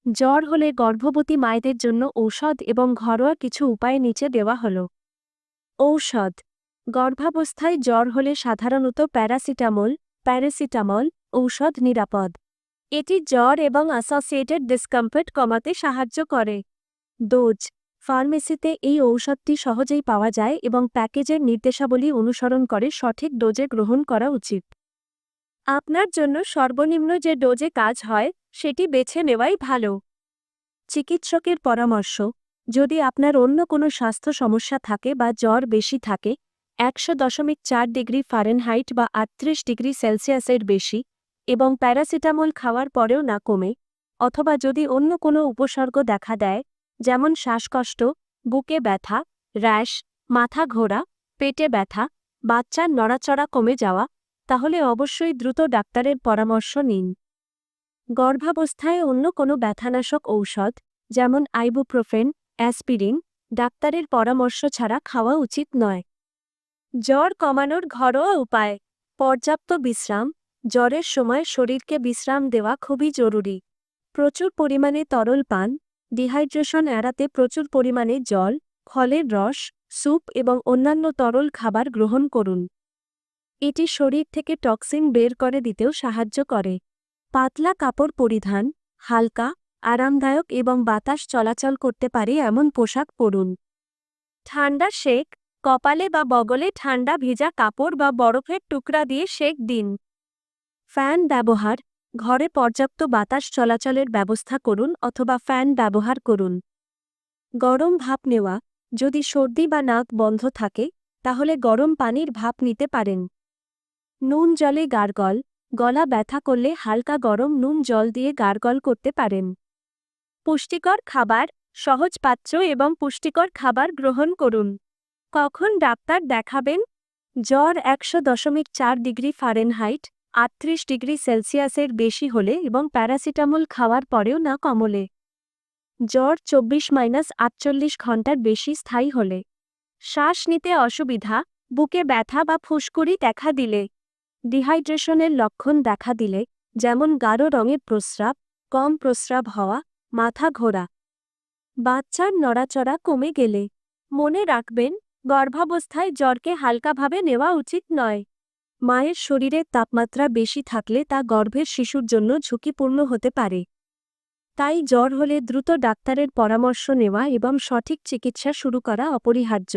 জ্বর হলে গর্ভবতী মায়েদের জন্য ঔষধ এবং ঘরোয়া কিছু উপায় নিচে দেওয়া হল। ঔষধ। গর্ভাবস্থায় জ্বর হলে সাধারণত প্যারাসিটামল ঔষধ নিরাপদ। এটি জ্বর এবং অ্যাসোসিয়েটেড ডিসকমফর্ট কমাতে সাহায্য করে। ডোজ। ফার্মেসিতে এই ঔষধটি সহজেই পাওয়া যায় এবং প্যাকেজের নির্দেশাবলী অনুসরণ করে সঠিক ডোজে গ্রহণ করা উচিত। আপনার জন্য সর্বনিম্ন যে ডোজে কাজ হয় সেটি বেছে নেওয়াই ভালো। চিকিৎসকের পরামর্শ। যদি আপনার অন্য কোনো স্বাস্থ্য সমস্যা থাকে বা জ্বর বেশি থাকে 100.4 ডিগ্রি ফারেনহাইট বা 38 ডিগ্রি সেলসিয়াসের বেশি এবং প্যারাসিটামল খাওয়ার পরেও না কমে, অথবা যদি অন্য কোনো উপসর্গ দেখা দেয় যেমন শ্বাসকষ্ট, বুকে ব্যথা, র্যাশ, মাথা ঘোরা, পেটে ব্যথা, বাচ্চার নড়াচড়া কমে যাওয়া, তাহলে অবশ্যই দ্রুত ডাক্তারের পরামর্শ নিন। গর্ভাবস্থায় অন্য কোনো ব্যথানাশক ঔষধ যেমন আইবুপ্রোফেন, অ্যাসপিরিন ডাক্তারের পরামর্শ ছাড়া খাওয়া উচিত নয়। জ্বর কমানোর ঘরোয়া উপায়। পর্যাপ্ত বিশ্রাম। জ্বরের সময় শরীরকে বিশ্রাম দেওয়া খুবই জরুরি। প্রচুর পরিমাণে তরল পান। ডিহাইড্রেশন এড়াতে প্রচুর পরিমাণে জল, ফলের রস, স্যুপ এবং অন্যান্য তরল খাবার গ্রহণ করুন। এটি শরীর থেকে টক্সিন বের করে দিতেও সাহায্য করে। পাতলা কাপড় পরিধান। হালকা, আরামদায়ক এবং বাতাস চলাচল করতে পারে এমন পোশাক পরুন। ঠান্ডা সেক। কপালে বা বগলে ঠান্ডা ভিজা কাপড় বা বরফের টুকরা দিয়ে সেক দিন। ফ্যান ব্যবহার। ঘরে পর্যাপ্ত বাতাস চলাচলের ব্যবস্থা করুন অথবা ফ্যান ব্যবহার করুন। গরম ভাপ নেওয়া। যদি সর্দি বা নাক বন্ধ থাকে তাহলে গরম পানির ভাপ নিতে পারেন। নুন জলে গার্গল। গলা ব্যথা করলে হালকা গরম নুন জল দিয়ে গার্গল করতে পারেন। পুষ্টিকর খাবার। সহজ পাচ্য এবং পুষ্টিকর খাবার গ্রহণ করুন। কখন ডাক্তার দেখাবেন? জ্বর 100.4 ডিগ্রি ফারেনহাইট 38 ডিগ্রি সেলসিয়াসের বেশি হলে এবং প্যারাসিটামল খাওয়ার পরেও না কমলে। জ্বর 24-48 ঘন্টার বেশি স্থায়ী হলে। শ্বাস নিতে অসুবিধা, বুকে ব্যথা বা ফুসকুড়ি দেখা দিলে। ডিহাইড্রেশনের লক্ষণ দেখা দিলে যেমন গাঢ় রঙের প্রস্রাব, কম প্রস্রাব হওয়া, মাথা ঘোরা। বাচ্চার নড়াচড়া কমে গেলে। মনে রাখবেন, গর্ভাবস্থায় জ্বরকে হালকাভাবে নেওয়া উচিত নয়। মায়ের শরীরের তাপমাত্রা বেশি থাকলে তা গর্ভের শিশুর জন্য ঝুঁকিপূর্ণ হতে পারে। তাই জ্বর হলে দ্রুত ডাক্তারের পরামর্শ নেওয়া এবং সঠিক চিকিৎসা শুরু করা অপরিহার্য।